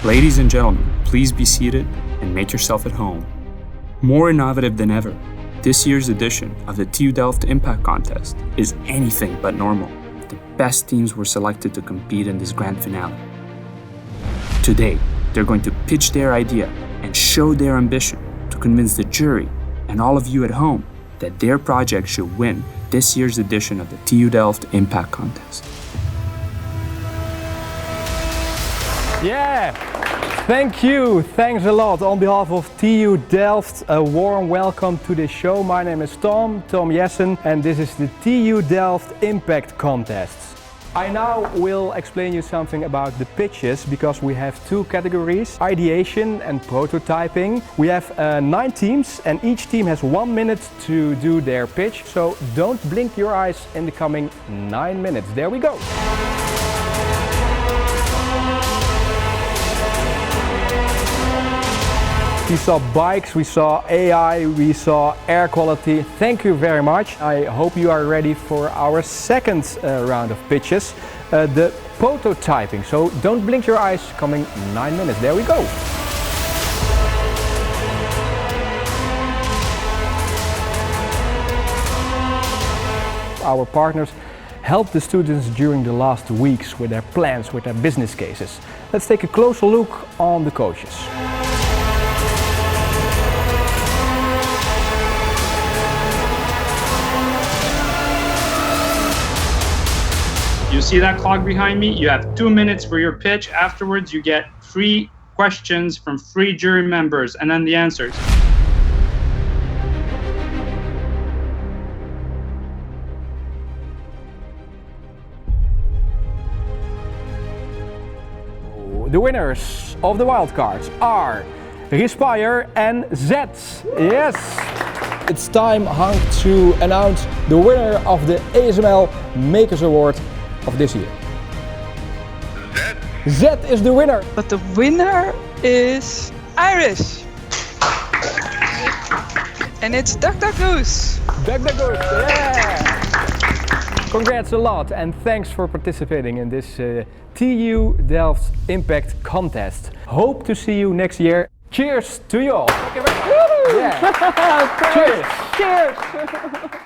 Ladies and gentlemen, please be seated and make yourself at home. More innovative than ever, this year's edition of the TU Delft Impact Contest is anything but normal. The best teams were selected to compete in this grand finale. Today, they're going to pitch their idea and show their ambition to convince the jury and all of you at home that their project should win this year's edition of the TU Delft Impact Contest. Yeah, thank you. Thanks a lot. On behalf of TU Delft, a warm welcome to the show. My name is Tom Jessen, and this is the TU Delft Impact Contest. I now will explain you something about the pitches, because we have two categories, ideation and prototyping. We have 9 teams, and each team has 1 minute to do their pitch. So don't blink your eyes in the coming 9 minutes. There we go. We saw bikes, we saw AI, we saw air quality. Thank you very much. I hope you are ready for our second round of pitches, the prototyping. So don't blink your eyes, coming 9 minutes. There we go. Our partners helped the students during the last weeks with their plans, with their business cases. Let's take a closer look on the coaches. You see that clock behind me? You have 2 minutes for your pitch. Afterwards, you get 3 questions from 3 jury members and then the answers. The winners of the wildcards are Respire and Z. Yes! It's time, Hank, to announce the winner of the ASML Makers Award of this year. Z is the winner. But the winner is Iris. And it's Duck Duck Goose. Duck Duck Goose, yeah! Congrats a lot, and thanks for participating in this TU Delft Impact Contest. Hope to see you next year. Cheers to you all. Thank you very much. Yeah. Cheers. Cheers.